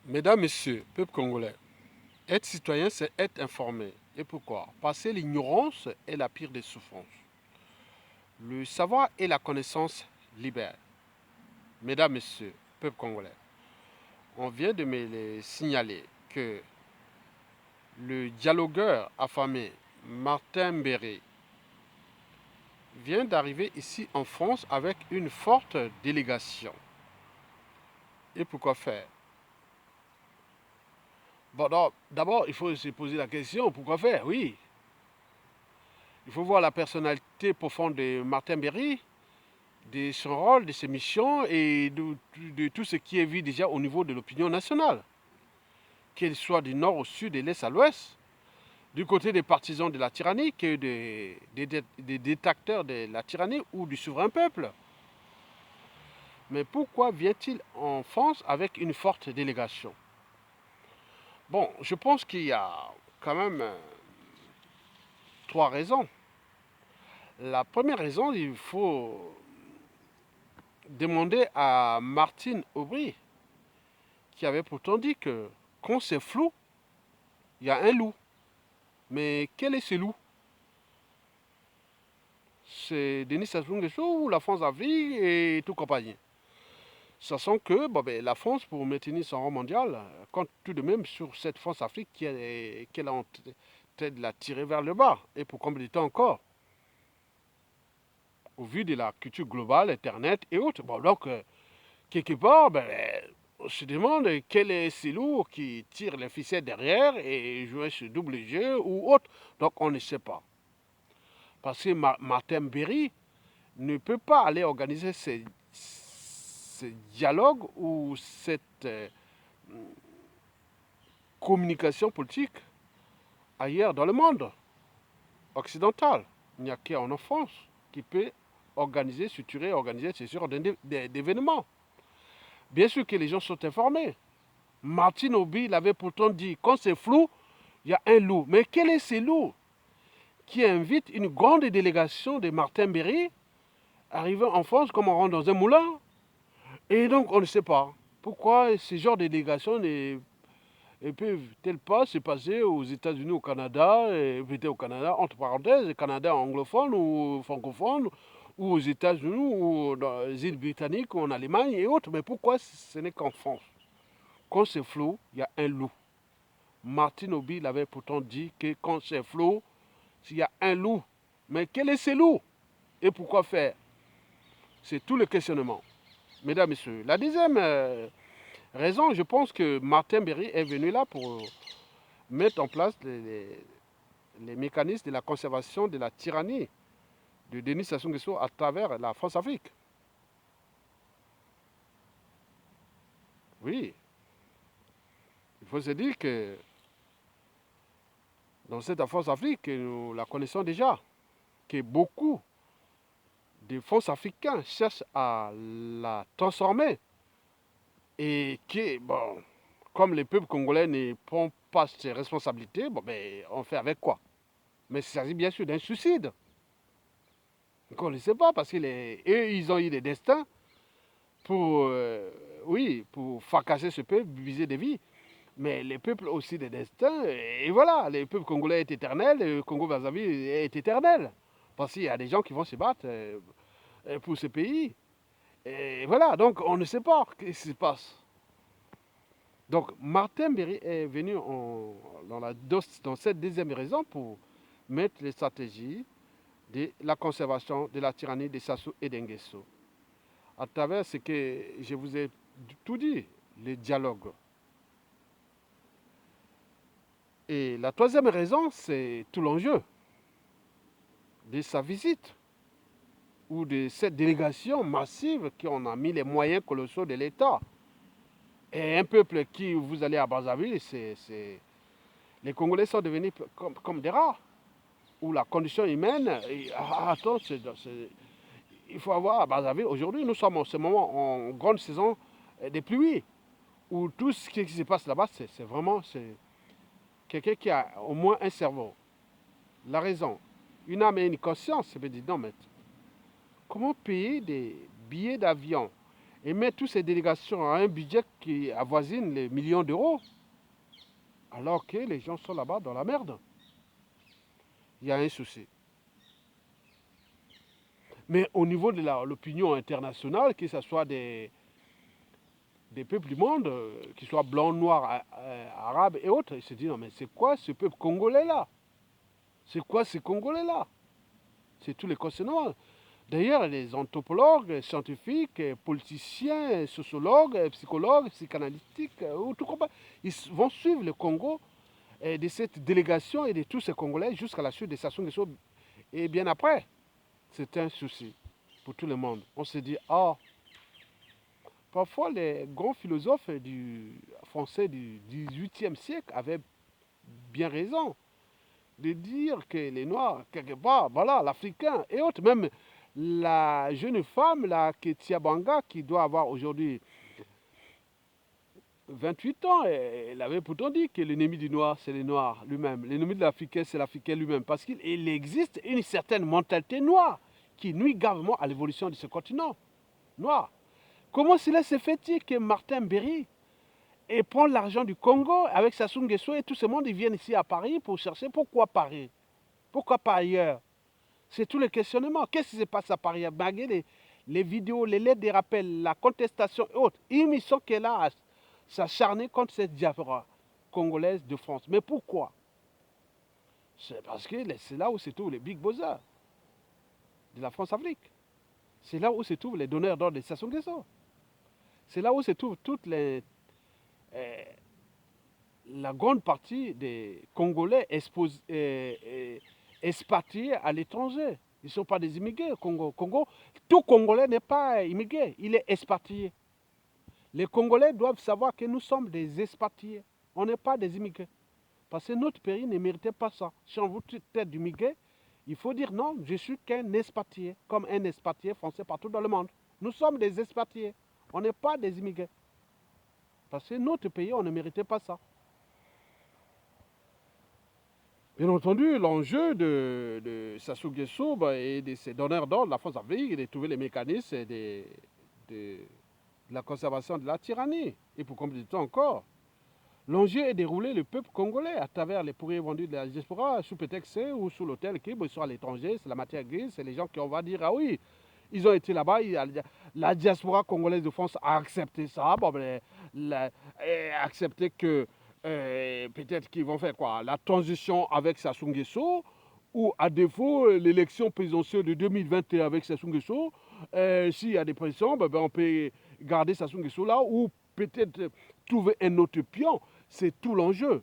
Mesdames, Messieurs, peuple congolais, être citoyen, c'est être informé. Et pourquoi? Parce que l'ignorance est la pire des souffrances. Le savoir et la connaissance libèrent. Mesdames, Messieurs, peuple congolais, on vient de me les signaler que le dialogueur affamé Martin Berry vient d'arriver ici en France avec une forte délégation. Et pourquoi faire? Bon, d'abord, il faut se poser la question, pourquoi faire? Oui, il faut voir la personnalité profonde de Martin Berry, de son rôle, de ses missions et de tout ce qui est vu déjà au niveau de l'opinion nationale, qu'elle soit du nord au sud, de l'est à l'ouest, du côté des partisans de la tyrannie que des détracteurs de la tyrannie ou du souverain peuple. Mais pourquoi vient-il en France avec une forte délégation? Bon, je pense qu'il y a quand même trois raisons. La première raison, il faut demander à Martine Aubry, qui avait pourtant dit que quand c'est flou, il y a un loup. Mais quel est ce loup? C'est Denis Sassou Nguesso ou la France-Afrique et tout compagnie. Sachant que la France, pour maintenir son rang mondial, compte tout de même sur cette France-Afrique qu'elle est en train de la tirer vers le bas. Et pour combien de temps encore? Au vu de la culture globale, Internet et autres. Bon, donc, quelque part, on se demande quel est ce loup qui tire les ficelles derrière et joue ce double jeu ou autre. Donc, on ne sait pas. Parce que Martin Berry ne peut pas aller organiser ces dialogues ou cette communication politique ailleurs dans le monde occidental. Il n'y a qu'en France qui peut organiser, structurer, organiser ce genre d'événements. Bien sûr que les gens sont informés. Martine Aubry l'avait pourtant dit, quand c'est flou, il y a un loup. Mais quel est ce loup qui invite une grande délégation de Martin Berry arriver en France comme on rentre dans un moulin? Et donc, on ne sait pas pourquoi ce genre de délégation ne peuvent-elles pas se passer aux États-Unis, au Canada, et peut-être au Canada, entre parenthèses, Canada anglophone ou francophone, ou aux États-Unis, ou dans les îles britanniques, ou en Allemagne et autres. Mais pourquoi ce n'est qu'en France? Quand c'est flou, il y a un loup. Martine Aubry l'avait pourtant dit que quand c'est flou, il y a un loup. Mais quel est ce loup? Et pourquoi faire? C'est tout le questionnement. Mesdames, Messieurs, la deuxième raison, je pense que Martin Berry est venu là pour mettre en place les mécanismes de la conservation de la tyrannie de Denis Sassou Nguesso à travers la France-Afrique. Oui, il faut se dire que dans cette France-Afrique, nous la connaissons déjà, que beaucoup de France africains cherchent à la transformer et que, bon, comme les peuples congolais ne prennent pas ses responsabilités, on fait avec quoi? Mais il s'agit bien sûr d'un suicide. Donc on ne sait pas parce qu'eux, ils ont eu des destins pour, oui, pour fracasser ce peuple, viser des vies. Mais les peuples ont aussi des destins. Et voilà, le peuple congolais est éternel, le Congo-Brazzaville est éternel. Parce qu'il y a des gens qui vont se battre pour ce pays. Et voilà, donc on ne sait pas ce qui se passe. Donc Martin Berry est venu dans cette deuxième raison pour mettre les stratégies de la conservation de la tyrannie de Sassou et d'Enguesso. À travers ce que je vous ai tout dit, les dialogues. Et la troisième raison, c'est tout l'enjeu de sa visite ou de cette délégation massive qui en a mis les moyens colossaux de l'État. Et un peuple qui, vous allez à Brazzaville, les Congolais sont devenus comme des rats, où la condition humaine, attends, il faut avoir à Brazzaville, aujourd'hui, nous sommes en ce moment en grande saison des pluies, où tout ce qui se passe là-bas, c'est vraiment quelqu'un qui a au moins un cerveau, la raison, une âme et une conscience. Je me dis, non, mais comment payer des billets d'avion et met toutes ces délégations à un budget qui avoisine les millions d'euros, alors que les gens sont là-bas dans la merde. Il y a un souci. Mais au niveau de l'opinion internationale, que ce soit des peuples du monde, qu'ils soient blancs, noirs, arabes et autres, ils se disent non mais c'est quoi ce peuple congolais-là? C'est quoi ces Congolais-là? C'est tous les questionnements. D'ailleurs, les anthropologues, scientifiques, politiciens, sociologues, psychologues, psychanalytiques, tout comme ils vont suivre le Congo de cette délégation et de tous ces Congolais jusqu'à la suite de Sassou Nguesso. Et bien après, c'est un souci pour tout le monde. On se dit, ah, parfois les grands philosophes français du XVIIIe siècle avaient bien raison de dire que les Noirs, quelque part, voilà, l'Africain et autres, même la jeune femme, la Ketia Banga, qui doit avoir aujourd'hui 28 ans, elle avait pourtant dit que l'ennemi du Noir, c'est le Noir lui-même. L'ennemi de l'Africain, c'est l'Africain lui-même. Parce qu'il existe une certaine mentalité noire qui nuit gravement à l'évolution de ce continent noir. Comment cela se fait-il que Martin Berry prend l'argent du Congo avec Sassou Nguesso et tout ce monde, ils viennent ici à Paris pour chercher pourquoi Paris? Pourquoi pas ailleurs? C'est tous les questionnements. Qu'est-ce qui se passe à Paris? Malgré les vidéos, les lettres des rappels, la contestation et autres, ils sont qu'elle là à s'acharner contre cette diaspora congolaise de France. Mais pourquoi? C'est parce que c'est là où se trouvent les big bossers de la France-Afrique. C'est là où se trouvent les donneurs d'ordre de Sassou Nguesso. C'est là où se trouvent la grande partie des Congolais expatriés à l'étranger. Ils ne sont pas des immigrés au Congo. Tout Congolais n'est pas immigré, il est expatrié. Les Congolais doivent savoir que nous sommes des expatriés. On n'est pas des immigrés. Parce que notre pays ne méritait pas ça. Si on veut être d'immigrés, il faut dire non, je suis qu'un expatrié, comme un expatrié français partout dans le monde. Nous sommes des expatriés. On n'est pas des immigrés. Parce que notre pays, on ne méritait pas ça. Bien entendu, l'enjeu de Sassou Nguesso et de ses donneurs d'ordre, la France-Afrique, est de trouver les mécanismes de la conservation de la tyrannie. Et pour compléter encore, l'enjeu est de rouler le peuple congolais à travers les pourriers vendus de la diaspora, sous prétexte ou sous l'hôtel qui ils sont à l'étranger, c'est la matière grise, c'est les gens qui on va dire, ah oui, ils ont été là-bas, la diaspora congolaise de France a accepté ça, bon, ben, a accepté que peut-être qu'ils vont faire quoi? La transition avec Sassou Nguesso, ou à défaut, l'élection présidentielle de 2021 avec Sassou Nguesso, s'il y a des pressions, ben, on peut garder Sassou Nguesso là, ou peut-être trouver un autre pion. C'est tout l'enjeu.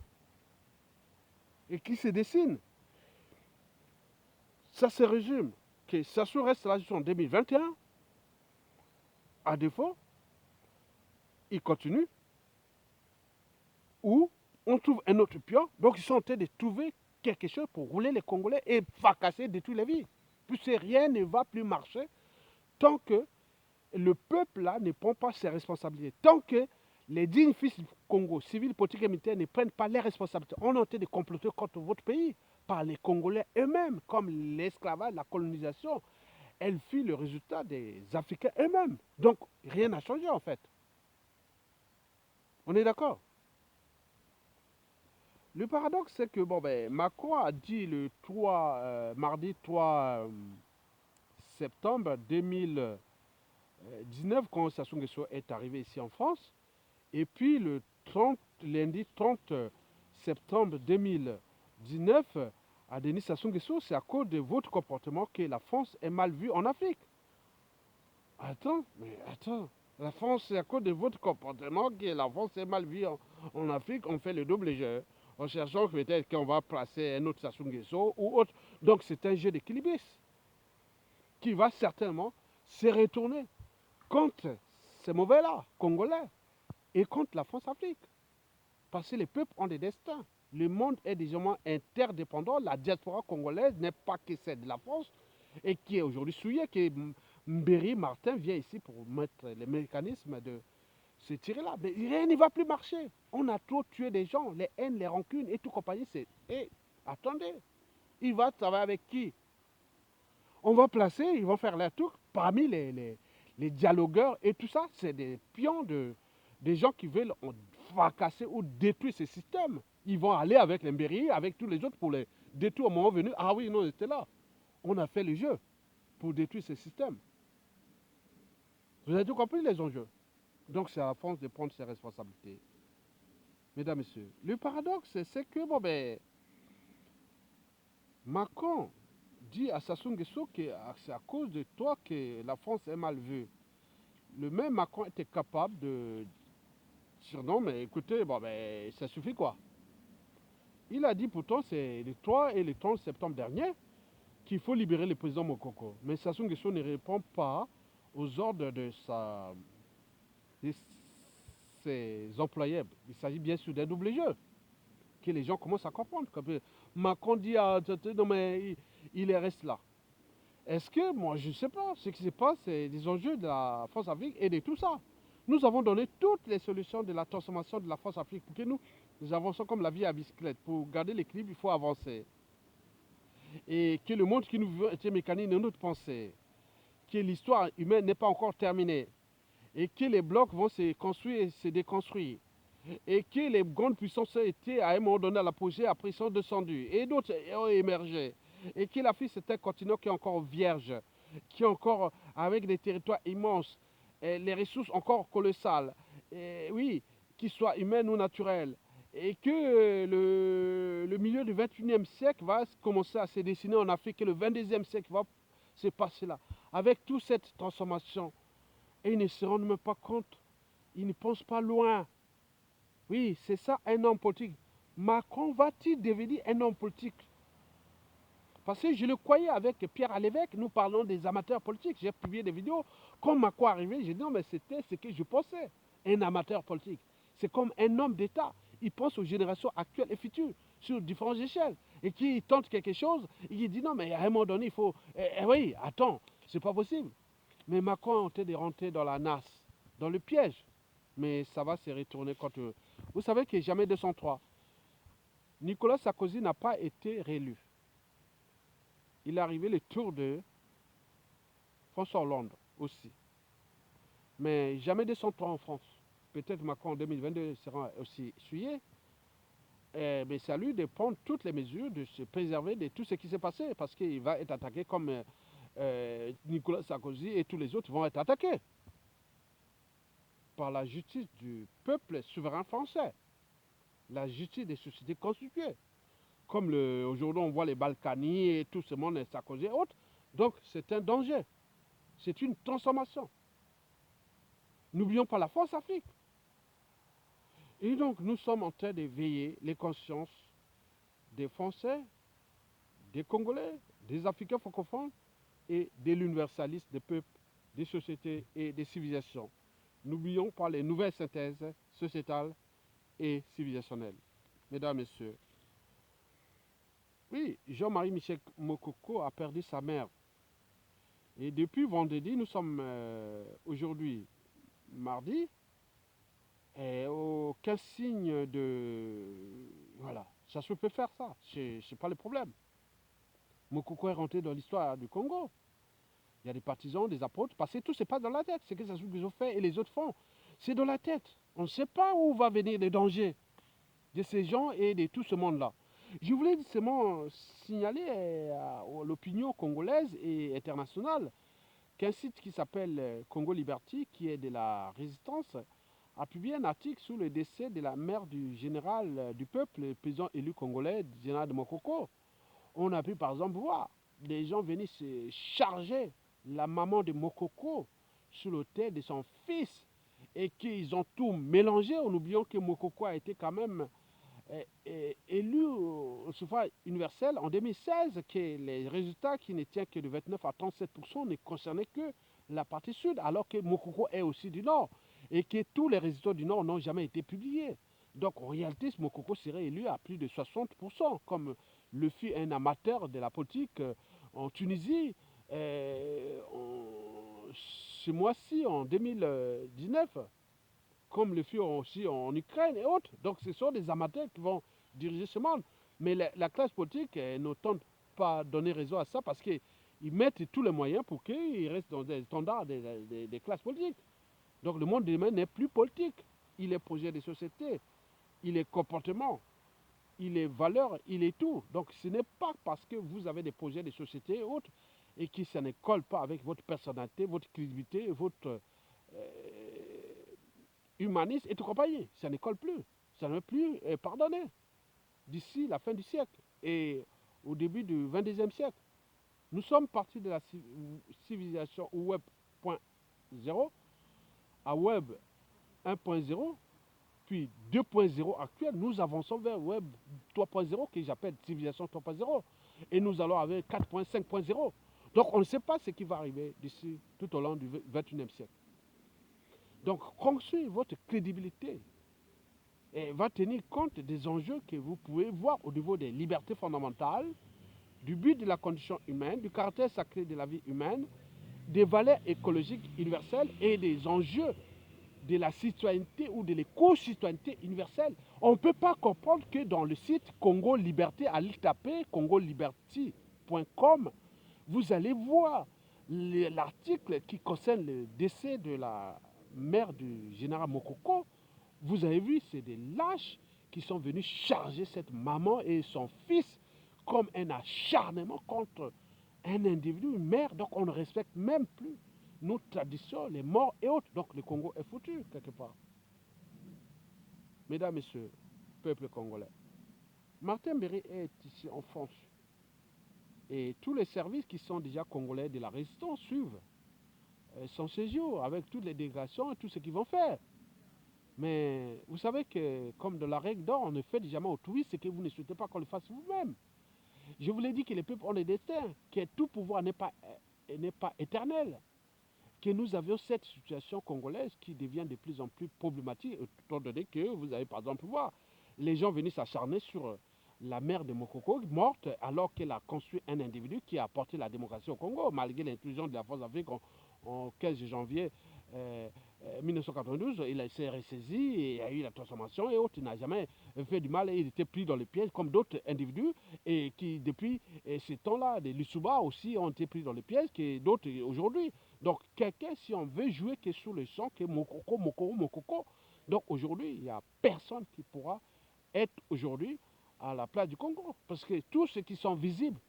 Et qui se dessine. Ça se résume que Sassou reste là jusqu'en 2021. À défaut, il continue. Ou on trouve un autre pion. Donc ils sont en train de trouver quelque chose pour rouler les Congolais et fracasser, détruire les vies. Puisque rien ne va plus marcher tant que le peuple là ne prend pas ses responsabilités. Tant que les dignes fils du Congo, civils, politiques et militaires, ne prennent pas les responsabilités. On est en train de comploter contre votre pays par les Congolais eux-mêmes, comme l'esclavage, la colonisation. Elle fut le résultat des Africains eux-mêmes. Donc rien n'a changé en fait. On est d'accord? Le paradoxe, c'est que Macron a dit le mardi 3 septembre 2019, quand Sassou Nguesso est arrivé ici en France, et puis lundi 30 septembre 2019, à Denis Sassou Nguesso, c'est à cause de votre comportement que la France est mal vue en Afrique. Attends, la France, c'est à cause de votre comportement que la France est mal vue en Afrique, on fait le double jeu. En cherchant peut-être qu'on va placer un autre Sassou Nguesso ou autre. Donc c'est un jeu d'équilibriste qui va certainement se retourner contre ces mauvais-là, congolais, et contre la France-Afrique. Parce que les peuples ont des destins. Le monde est déjà interdépendant. La diaspora congolaise n'est pas que celle de la France et qui est aujourd'hui souillée, que Mbéry Martin vient ici pour mettre les mécanismes de se tirer là. Mais rien ne va plus marcher. On a trop tué des gens, les haines, les rancunes et tout compagnie. Et attendez, il va travailler avec qui? On va placer, ils vont faire leur truc parmi les les dialogueurs et tout ça, c'est des pions des gens qui veulent fracasser ou détruire ces systèmes. Ils vont aller avec les Mbéry, avec tous les autres pour les détruire au moment venu. Ah oui, non, on était là. On a fait le jeu pour détruire ces systèmes. Vous avez tout compris les enjeux. Donc c'est à la France de prendre ses responsabilités. Mesdames, Messieurs, le paradoxe, c'est que Macron dit à Sassou Nguesso que c'est à cause de toi que la France est mal vue. Le même Macron était capable de dire non, mais écoutez, ça suffit quoi. Il a dit pourtant, c'est le 3 et le 30 septembre dernier, qu'il faut libérer le président Mokoko. Mais Sassou Nguesso ne répond pas aux ordres de ses employés. Il s'agit bien sûr d'un double jeu que les gens commencent à comprendre. Macron dit non mais il reste là. Est-ce que, moi je ne sais pas, ce qui se passe, c'est des enjeux de la France-Afrique et de tout ça. Nous avons donné toutes les solutions de la transformation de la France-Afrique pour que nous avançons comme la vie à bicyclette. Pour garder l'équilibre, il faut avancer. Et que le monde qui nous veut était mécanique de notre pensée. Que l'histoire humaine n'est pas encore terminée. Et que les blocs vont se construire et se déconstruire. Et que les grandes puissances étaient à un moment donné à l'apogée, après ils sont descendus. Et d'autres ont émergé. Et que l'Afrique c'est un continent qui est encore vierge, qui est encore avec des territoires immenses, et les ressources encore colossales, et oui, qu'ils soient humaines ou naturelles. Et que le milieu du 21e siècle va commencer à se dessiner en Afrique, et le 22e siècle va se passer là. Avec toute cette transformation, et ils ne se rendent même pas compte, ils ne pensent pas loin. Oui, c'est ça un homme politique. Macron va-t-il devenir un homme politique? Parce que je le croyais avec Pierre Alévèque, nous parlons des amateurs politiques. J'ai publié des vidéos. Quand Macron est arrivé, j'ai dit non, mais c'était ce que je pensais. Un amateur politique. C'est comme un homme d'État. Il pense aux générations actuelles et futures, sur différentes échelles. Et qui tente quelque chose, il dit non, mais à un moment donné, il faut. Oui, attends, c'est pas possible. Mais Macron est en train de rentrer dans la nasse, dans le piège. Mais ça va se retourner contre eux. Vous savez que jamais 203. Nicolas Sarkozy n'a pas été réélu. Il est arrivé le tour de François Hollande aussi. Mais jamais 203 en France. Peut-être Macron en 2022 sera aussi essuyé. Mais c'est à lui de prendre toutes les mesures, de se préserver de tout ce qui s'est passé. Parce qu'il va être attaqué comme Nicolas Sarkozy et tous les autres vont être attaqués. Par la justice du peuple souverain français. La justice des sociétés constituées. Comme aujourd'hui on voit les Balkany et tout ce monde, Sarkozy et autres. Donc c'est un danger. C'est une transformation. N'oublions pas la France-Afrique. Et donc nous sommes en train de veiller les consciences des Français, des Congolais, des Africains francophones et de l'universalisme des peuples, des sociétés et des civilisations. N'oublions pas les nouvelles synthèses sociétales et civilisationnelles. Mesdames, Messieurs, oui, Jean-Marie Michel Mokoko a perdu sa mère. Et depuis vendredi, nous sommes aujourd'hui mardi, et aucun signe de... Voilà, ça se peut faire ça, c'est pas le problème. Mokoko est rentré dans l'histoire du Congo. Il y a des partisans, des apôtres, parce que tout c'est pas dans la tête, c'est que ça ce qu'ils ont fait et les autres font. C'est dans la tête. On ne sait pas où va venir les dangers de ces gens et de tout ce monde-là. Je voulais seulement signaler à l'opinion congolaise et internationale qu'un site qui s'appelle Congo Liberty, qui est de la résistance, a publié un article sur le décès de la mère du général du peuple, le président élu congolais, général de Mokoko. On a pu par exemple voir des gens venir se charger la maman de Mokoko sur l'autel de son fils et qu'ils ont tout mélangé en oubliant que Mokoko a été quand même élu au suffrage universel en 2016, que les résultats qui ne tiennent que de 29 à 37% ne concernaient que la partie sud, alors que Mokoko est aussi du nord, et que tous les résultats du nord n'ont jamais été publiés. Donc en réalité, Mokoko serait élu à plus de 60%, comme le fut un amateur de la politique en Tunisie ce mois-ci, en 2019, comme le fut aussi en Ukraine et autres. Donc ce sont des amateurs qui vont diriger ce monde. Mais la classe politique ne tente pas donner raison à ça parce qu'ils ils mettent tous les moyens pour qu'ils restent dans des standards des classes politiques. Donc le monde de demain n'est plus politique. Il est projet de société, il est comportement, il est valeur, il est tout. Donc ce n'est pas parce que vous avez des projets de société et autres et que ça ne colle pas avec votre personnalité, votre crédibilité, votre humanisme et tout compagnie. Ça ne colle plus. Ça ne peut plus pardonner d'ici la fin du siècle et au début du 22e siècle. Nous sommes partis de la civilisation Web 1.0 à Web 1.0, puis 2.0 actuel. Nous avançons vers Web 3.0 que j'appelle civilisation 3.0 et nous allons avec 4.5.0. Donc on ne sait pas ce qui va arriver d'ici tout au long du 21e siècle. Donc construire votre crédibilité et va tenir compte des enjeux que vous pouvez voir au niveau des libertés fondamentales, du but de la condition humaine, du caractère sacré de la vie humaine, des valeurs écologiques universelles et des enjeux de la citoyenneté ou de l'éco-citoyenneté universelle. On ne peut pas comprendre que dans le site Congo Liberté, allez taper congoliberty.com, vous allez voir l'article qui concerne le décès de la mère du général Mokoko. Vous avez vu, c'est des lâches qui sont venus charger cette maman et son fils comme un acharnement contre un individu, une mère. Donc on ne respecte même plus nos traditions, les morts et autres. Donc le Congo est foutu quelque part. Mesdames, Messieurs, peuple congolais, Martin Berry est ici en France. Et tous les services qui sont déjà congolais de la résistance suivent son séjour avec toutes les délégations et tout ce qu'ils vont faire. Mais vous savez que, comme de la règle d'or, on ne fait jamais au touristes ce que vous ne souhaitez pas qu'on le fasse vous-même. Je vous l'ai dit que les peuples ont des destins, que tout pouvoir n'est pas éternel, que nous avions cette situation congolaise qui devient de plus en plus problématique, étant donné que vous avez par exemple voir les gens venus s'acharner sur la mère de Mokoko, morte, alors qu'elle a construit un individu qui a apporté la démocratie au Congo, malgré l'intrusion de la force d'Afrique en 15 janvier 1992, il s'est ressaisi et il a eu la transformation et autres. Il n'a jamais fait du mal et il était pris dans le piège comme d'autres individus et qui, depuis ces temps-là, les Lussuba aussi ont été pris dans le piège que d'autres aujourd'hui. Donc, quelqu'un, si on veut jouer que sur le sang, que Mokoko, Mokoko, Mokoko, donc aujourd'hui, il n'y a personne qui pourra être aujourd'hui à la place du Congo. Parce que tous ceux qui sont visibles,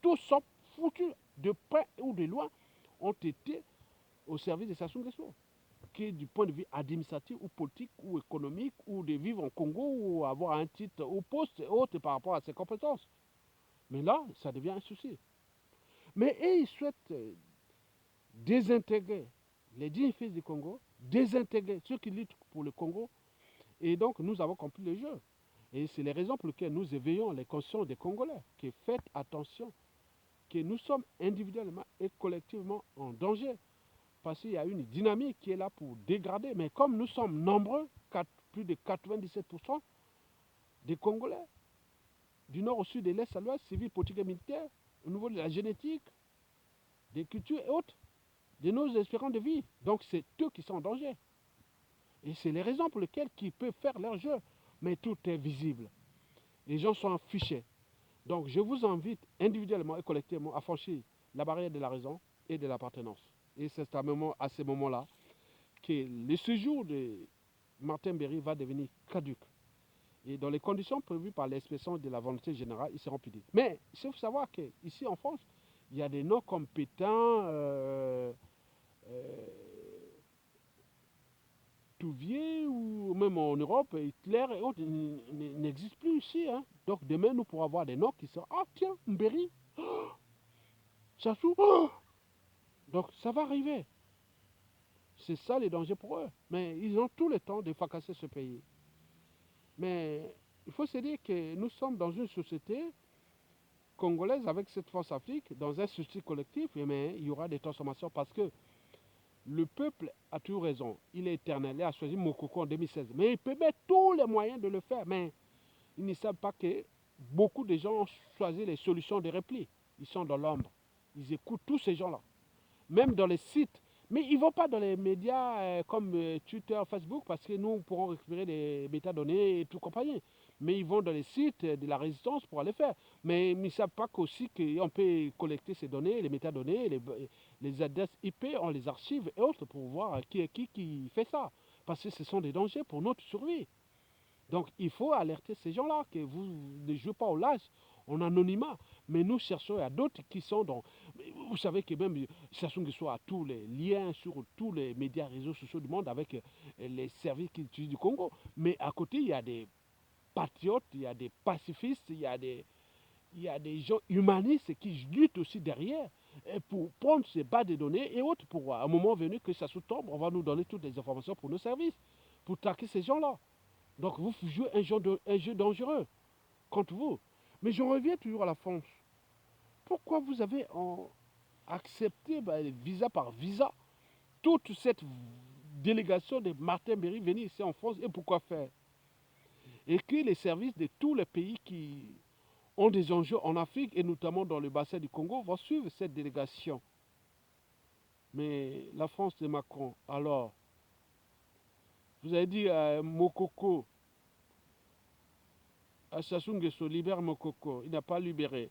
tous sont foutus de près ou de loin, ont été au service de Sassou Nguesso, qui est du point de vue administratif ou politique ou économique ou de vivre en Congo ou avoir un titre ou poste et autres par rapport à ses compétences. Mais là, ça devient un souci. Mais ils souhaitent désintégrer les dignes fils du Congo, désintégrer ceux qui luttent pour le Congo. Et donc, nous avons compris le jeu. Et c'est les raisons pour lesquelles nous éveillons les consciences des Congolais, que faites attention, que nous sommes individuellement et collectivement en danger. Parce qu'il y a une dynamique qui est là pour dégrader. Mais comme nous sommes nombreux, plus de 97% des Congolais, du nord au sud, de l'est à l'ouest, civils, politiques et militaires, au niveau de la génétique, des cultures et autres, de nos espérances de vie. Donc c'est eux qui sont en danger. Et c'est les raisons pour lesquelles ils peuvent faire leur jeu. Mais tout est visible. Les gens sont affichés. Donc je vous invite individuellement et collectivement à franchir la barrière de la raison et de l'appartenance. Et c'est à ce moment-là que le séjour de Martin Berry va devenir caduc. Et dans les conditions prévues par l'expression de la volonté générale, ils seront punis. Mais il faut savoir qu'ici en France, il y a des noms comme Pétain, Touvier, ou même en Europe, Hitler et autres n'existent plus ici. Hein. Donc demain, nous pourrons avoir des noms qui seront, ah tiens, Mberi, oh, Sassou, oh. Donc ça va arriver. C'est ça les dangers pour eux. Mais ils ont tout le temps de fracasser ce pays. Mais il faut se dire que nous sommes dans une société congolaise avec cette force Afrique, dans un souci collectif, mais il y aura des transformations parce que le peuple a toujours raison. Il est éternel. Il a choisi Mokoko en 2016. Mais il peut mettre tous les moyens de le faire. Mais ils ne savent pas que beaucoup de gens ont choisi les solutions de repli. Ils sont dans l'ombre. Ils écoutent tous ces gens-là. Même dans les sites, Mais ils ne vont pas dans les médias comme Twitter, Facebook, parce que nous pourrons récupérer des métadonnées et tout compagnie. Mais ils vont dans les sites de la résistance pour aller faire. Mais ils ne savent pas qu'aussi qu'on peut collecter ces données, les métadonnées, les adresses IP, on les archive et autres pour voir qui est qui fait ça. Parce que ce sont des dangers pour notre survie. Donc il faut alerter ces gens-là, que vous ne jouez pas au lâche, en anonymat. Mais nous cherchons à d'autres qui sont dans... Vous savez que même Samsung soit à tous les liens sur tous les médias, réseaux sociaux du monde avec les services qui utilisent du Congo. Mais à côté, il y a des patriotes, il y a des pacifistes, il y a des gens humanistes qui luttent aussi derrière pour prendre ces bas de données et autres pour, à un moment venu, que ça se tombe, on va nous donner toutes les informations pour nos services, pour traquer ces gens-là. Donc vous jouez un jeu dangereux contre vous. Mais je reviens toujours à la France. Pourquoi vous avez accepté visa par visa toute cette délégation de Martin Berry venir ici en France et pourquoi faire? Et que les services de tous les pays qui ont des enjeux en Afrique et notamment dans le bassin du Congo vont suivre cette délégation. Mais la France de Macron, alors, vous avez dit Mokoko, à Sassou Nguesso, libère Mokoko, il n'a pas libéré.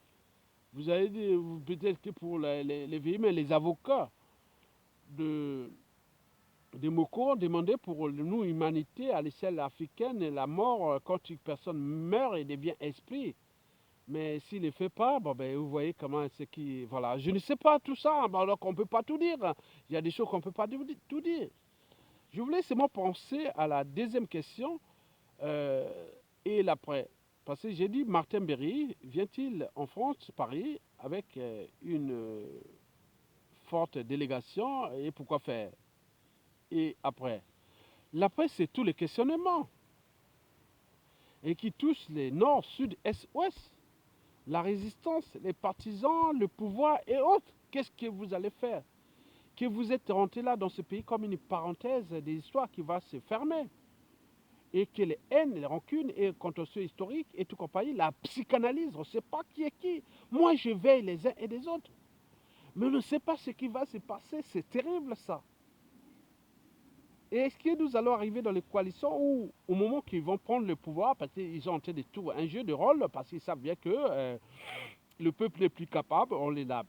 Vous avez dit peut-être que pour les avocats de, Moko ont demandé pour nous, humanité, à l'échelle africaine, la mort quand une personne meurt et devient esprit. Mais s'il ne le fait pas, bon, ben, vous voyez comment c'est qui... Voilà, je ne sais pas tout ça, alors qu'on ne peut pas tout dire. Il y a des choses qu'on ne peut pas tout dire. Je voulais seulement penser à la deuxième question euh, et l'après. Parce que j'ai dit, Martin Berry, vient-il en France, Paris, avec une forte délégation et pourquoi faire? Et après? L'après, c'est tous les questionnements et qui touchent les nord, sud, est, ouest. La résistance, les partisans, le pouvoir et autres. Qu'est-ce que vous allez faire? Que vous êtes rentré là dans ce pays comme une parenthèse des histoires qui va se fermer. Et que les haines, les rancunes et contentieux historiques et tout compagnie, la psychanalyse, on ne sait pas qui est qui. Moi, je veille les uns et les autres. Mais on ne sait pas ce qui va se passer. C'est terrible ça. Et est-ce que nous allons arriver dans les coalitions où, au moment qu'ils vont prendre le pouvoir, parce qu'ils ont en train de tout un jeu de rôle, parce qu'ils savent bien que le peuple est plus capable, on les a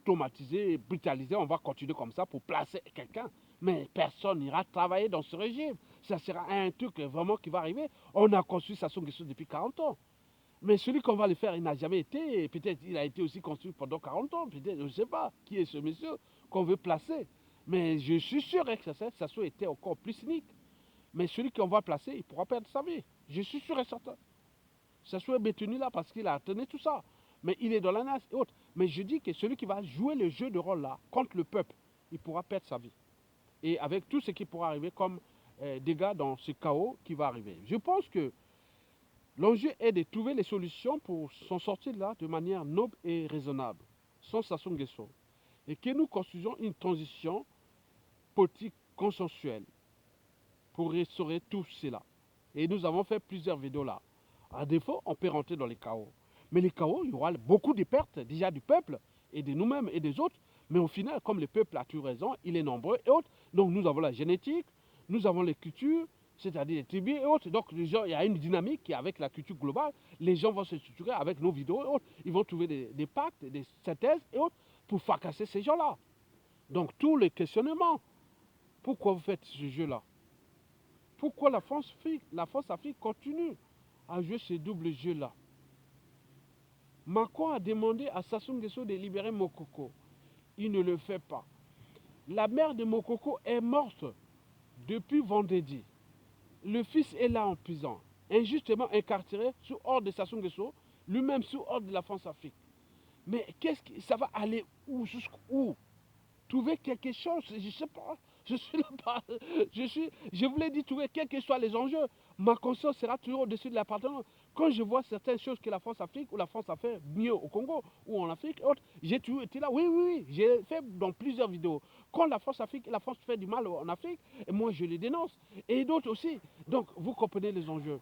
traumatisés, brutalisés, on va continuer comme ça pour placer quelqu'un. Mais personne n'ira travailler dans ce régime. Ça sera un truc vraiment qui va arriver. On a construit Sassou Nguesso depuis 40 ans. Mais celui qu'on va le faire, il n'a jamais été. Peut-être il a été aussi construit pendant 40 ans. Peut-être, je ne sais pas qui est ce monsieur qu'on veut placer. Mais je suis sûr que Sassou était encore plus cynique. Mais celui qu'on va placer, il pourra perdre sa vie. Je suis sûr et certain. Sassou est détenu là parce qu'il a tenu tout ça. Mais il est dans la nasse et autres. Mais je dis que celui qui va jouer le jeu de rôle là contre le peuple, il pourra perdre sa vie. Et avec tout ce qui pourra arriver comme dégâts dans ce chaos qui va arriver. Je pense que l'enjeu est de trouver les solutions pour s'en sortir là de manière noble et raisonnable, sans Sassou Nguesso. Et que nous construisons une transition politique consensuelle pour restaurer tout cela. Et nous avons fait plusieurs vidéos là. À défaut, on peut rentrer dans les chaos. Mais les chaos, il y aura beaucoup de pertes déjà du peuple et de nous-mêmes et des autres. Mais au final, comme le peuple a toujours raison, il est nombreux et autres. Donc nous avons la génétique, nous avons les cultures, c'est-à-dire les tribus et autres. Donc les gens, il y a une dynamique qui est avec la culture globale. Les gens vont se structurer avec nos vidéos et autres. Ils vont trouver des pactes, des synthèses et autres pour fracasser ces gens-là. Donc tous les questionnements. Pourquoi vous faites ce jeu-là? Pourquoi la France Afrique continue à jouer ce double jeu-là? Macron a demandé à Sassou Nguesso de libérer Mokoko. Il ne le fait pas. La mère de Mokoko est morte depuis vendredi. Le fils est là en prison, injustement incarcéré sous ordre de Sassou Nguesso, lui-même sous ordre de la France Afrique. Mais qu'est-ce que ça va aller où? Jusqu'où? Trouver quelque chose, je ne sais pas. Je suis là bas. Je voulais dire trouver quels que soient les enjeux. Ma conscience sera toujours au-dessus de l'appartenance. Quand je vois certaines choses que la France Afrique ou la France a fait mieux au Congo ou en Afrique et autres, j'ai toujours été là. Oui, oui, oui. J'ai fait dans plusieurs vidéos. Quand la France Afrique et la France fait du mal en Afrique, et moi je les dénonce. Et d'autres aussi. Donc vous comprenez les enjeux.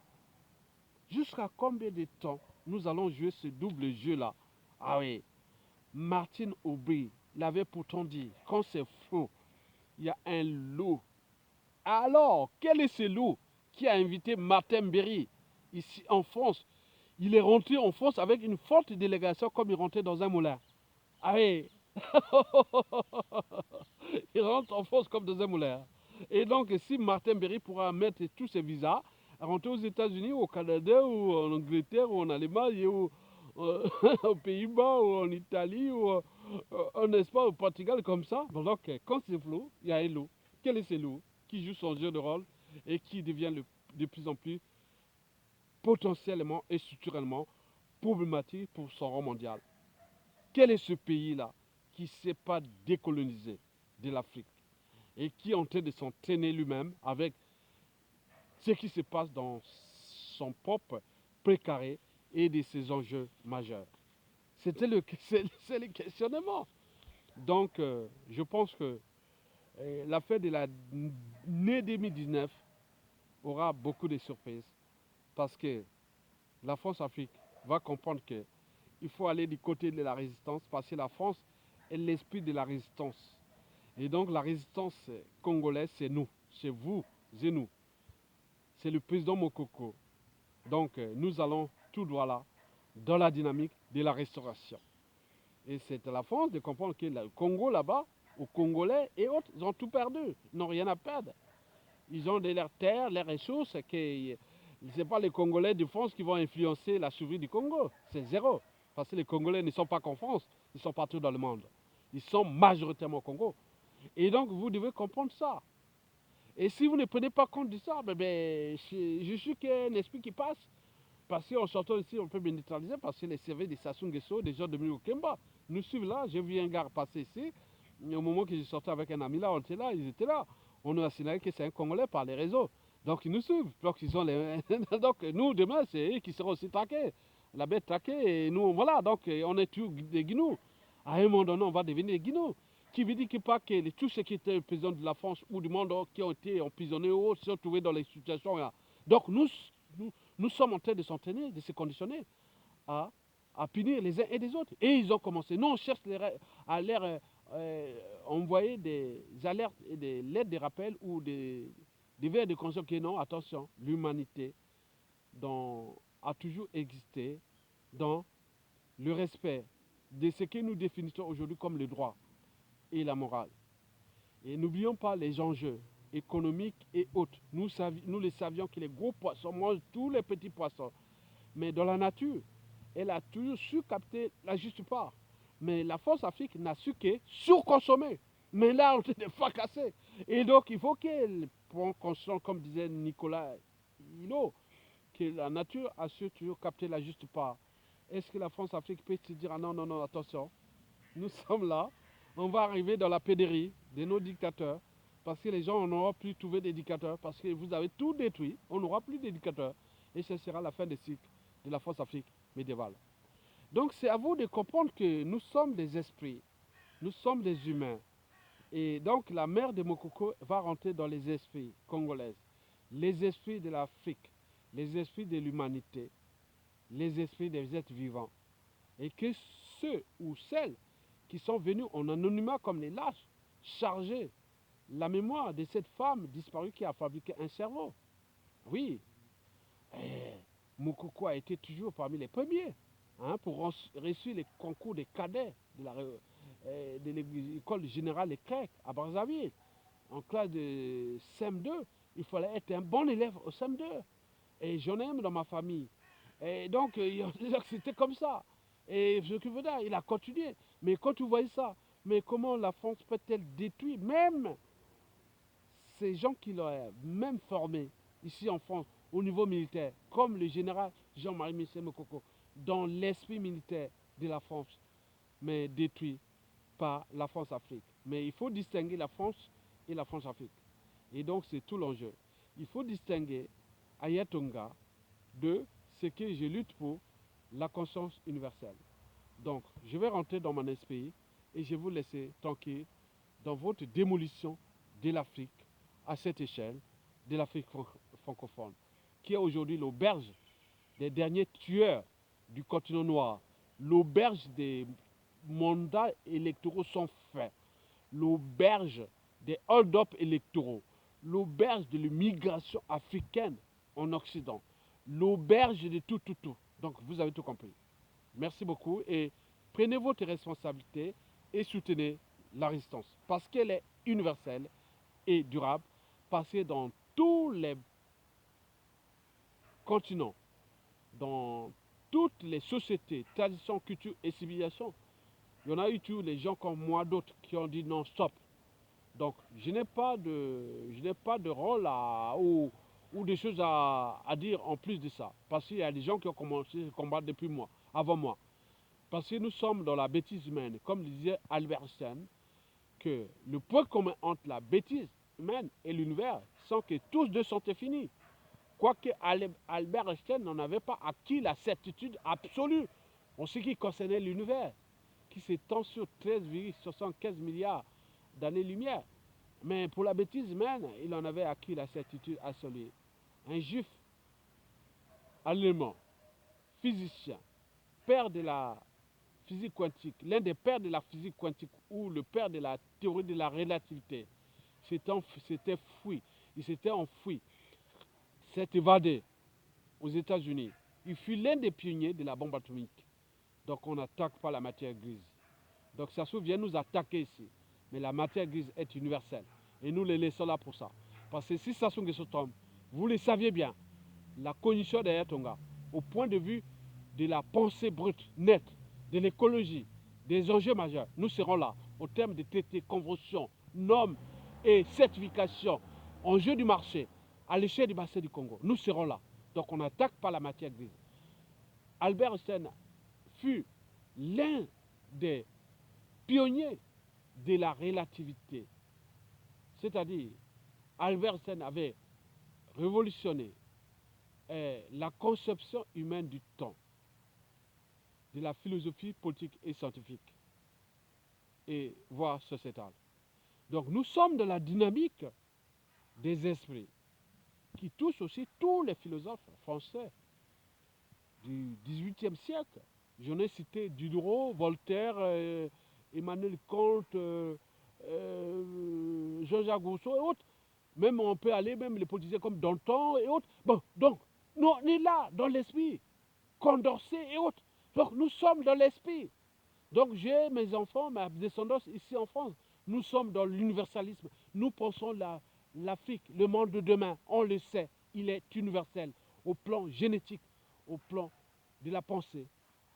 Jusqu'à combien de temps nous allons jouer ce double jeu-là? Ah oui. Martine Aubry l'avait pourtant dit, quand c'est faux, il y a un loup. Alors, quel est ce loup qui a invité Martin Berry ici en France? Il est rentré en France avec une forte délégation comme il rentrait dans un moulin. Ah oui, il rentre en France comme dans un moulin. Et donc, si Martin Berry pourra mettre tous ses visas, rentrer aux États-Unis, au Canada, ou en Angleterre, ou en Allemagne, ou aux Pays-Bas, ou en Italie, ou en Espagne, au Portugal, comme ça. Bon, donc, quand c'est flou, il y a un loup. Quel est ce loup qui joue son jeu de rôle et qui devient de plus en plus potentiellement et structurellement problématique pour son rang mondial? Quel est ce pays-là qui ne s'est pas décolonisé de l'Afrique et qui est en train de s'entraîner lui-même avec ce qui se passe dans son propre précaré et de ses enjeux majeurs? C'est le questionnement. Donc, je pense que la fête de l'année 2019 aura beaucoup de surprises parce que la France-Afrique va comprendre qu'il faut aller du côté de la résistance parce que la France est l'esprit de la résistance. Et donc la résistance congolaise, c'est nous, c'est vous et nous. C'est le président Mokoko. Donc nous allons tout droit là, dans la dynamique de la restauration. Et c'est à la France de comprendre que le Congo là-bas, aux Congolais et autres, ils ont tout perdu. Ils n'ont rien à perdre. Ils ont de leurs terres, leurs ressources, que ce n'est pas les Congolais de France qui vont influencer la survie du Congo. C'est zéro. Parce que les Congolais ne sont pas qu'en France, ils sont partout dans le monde. Ils sont majoritairement au Congo. Et donc, vous devez comprendre ça. Et si vous ne prenez pas compte de ça, je suis qu'un esprit qui passe. Parce qu'en sortant ici, on peut me neutraliser parce que les CV des Sassou Nguesso, des gens de Kemba, nous suivent là. J'ai vu un gars passer ici. Au moment que j'ai sorti avec un ami là, on était là, ils étaient là. On nous a signalé que c'est un Congolais par les réseaux. Donc ils nous suivent. Donc, ils ont les... donc nous, demain, c'est eux qui seront aussi traqués. La bête traquée, et nous, voilà. Donc on est tous des Guineaux. À un moment donné, on va devenir des Guineaux. Qui veut dire que pas que tous ceux qui étaient présidents de la France ou du monde qui ont été emprisonnés ou se sont trouvés dans les situations là. Donc nous sommes en train de s'entraîner, de se conditionner à, à punir les uns et les autres. Et ils ont commencé. Nous, on cherche à leur envoyer des alertes et des lettres de rappel ou des verres de conscience que non, attention, l'humanité a toujours existé dans le respect de ce que nous définissons aujourd'hui comme le droit et la morale. Et n'oublions pas les enjeux économiques et autres. Nous les savions que les gros poissons mangent tous les petits poissons. Mais dans la nature, elle a toujours su capter la juste part. Mais la force Afrique n'a su que surconsommer. Mais là, on était fracassé. Et donc, il faut qu'elle prenne conscience, comme disait Nicolas Hulot, que la nature a su toujours capter la juste part. Est-ce que la France-Afrique peut se dire, ah non, non, non, attention, nous sommes là, on va arriver dans la pédérie de nos dictateurs, parce que les gens n'auront plus trouvé d'éducateurs, parce que vous avez tout détruit, on n'aura plus d'éducateurs, et ce sera la fin des cycles de la France-Afrique médiévale. Donc c'est à vous de comprendre que nous sommes des esprits, nous sommes des humains, et donc la mère de Mokoko va rentrer dans les esprits congolais, les esprits de l'Afrique, les esprits de l'humanité, les esprits des êtres vivants, et que ceux ou celles qui sont venus en anonymat comme les lâches, charger la mémoire de cette femme disparue qui a fabriqué un cerveau. Oui, Moukoko a été toujours parmi les premiers pour réussir les concours des cadets de l'école générale Leclerc à Brazzaville. En classe de CM2, il fallait être un bon élève au CM2. Et j'en ai un dans ma famille. Et donc, c'était comme ça. Et ce que veut dire, il a continué. Mais quand tu vois ça, mais comment la France peut-elle détruire même ces gens qui l'ont même formé ici en France au niveau militaire, comme le général Jean-Marie Michel Mokoko, dans l'esprit militaire de la France, mais détruit par la France-Afrique. Mais il faut distinguer la France et la France-Afrique. Et donc c'est tout l'enjeu. Il faut distinguer Ayatonga de ce que je lutte pour, la conscience universelle. Donc je vais rentrer dans mon esprit et je vais vous laisser tranquille dans votre démolition de l'Afrique à cette échelle, de l'Afrique francophone, qui est aujourd'hui l'auberge des derniers tueurs du continent noir, l'auberge des mandats électoraux sans fin, l'auberge des hold-up électoraux, l'auberge de l'immigration africaine en Occident, l'auberge de tout, tout, tout. Donc vous avez tout compris. Merci beaucoup et prenez votre responsabilité et soutenez la résistance parce qu'elle est universelle et durable, parce que dans tous les continents, dans toutes les sociétés, traditions, cultures et civilisations, il y en a eu tous les gens comme moi, d'autres qui ont dit non, stop. Donc, je n'ai pas de rôle ou des choses à dire en plus de ça. Parce qu'il y a des gens qui ont commencé à combattre depuis moi, avant moi. Parce que nous sommes dans la bêtise humaine. Comme le disait Albert Einstein, que le point commun entre la bêtise humaine et l'univers, sans que tous deux sont finis. Quoique Albert Einstein n'en avait pas acquis la certitude absolue en ce qui concernait l'univers, qui s'étend sur 13,75 milliards d'années-lumière. Mais pour la bêtise humaine, il en avait acquis la certitude absolue. Un juif allemand, physicien, père de la physique quantique, l'un des pères de la physique quantique ou le père de la théorie de la relativité, s'était fui, il s'était enfoui, s'est évadé aux États-Unis. Il fut l'un des pionniers de la bombe atomique. Donc on n'attaque pas la matière grise. Donc ça se vient nous attaquer ici. Mais la matière grise est universelle. Et nous les laissons là pour ça. Parce que si ça se tombe, vous le saviez bien, la cognition derrière Tonga, au point de vue de la pensée brute, nette, de l'écologie, des enjeux majeurs, nous serons là, au terme des traités, conventions, normes et certifications, enjeux du marché, à l'échelle du bassin du Congo. Nous serons là. Donc on n'attaque pas la matière grise. Albert Einstein fut l'un des pionniers de la relativité. C'est-à-dire, Albert Einstein avait révolutionné la conception humaine du temps, de la philosophie politique et scientifique, et voire sociétale. Donc nous sommes dans la dynamique des esprits qui touche aussi tous les philosophes français du XVIIIe siècle. J'en ai cité Diderot, Voltaire, Emmanuel Kant, Jean-Jacques Rousseau et autres. Même on peut aller, même les politiciens comme Danton et autres. Bon, donc, nous, on est là, dans l'esprit. Condorcet et autres. Donc, nous sommes dans l'esprit. Donc, j'ai mes enfants, ma descendance ici en France. Nous sommes dans l'universalisme. Nous pensons l'Afrique, le monde de demain. On le sait, il est universel. Au plan génétique, au plan de la pensée,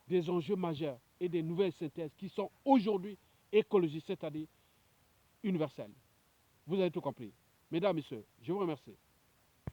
des enjeux majeurs et des nouvelles synthèses qui sont aujourd'hui écologiques, c'est-à-dire universelles. Vous avez tout compris. Mesdames, Messieurs, je vous remercie.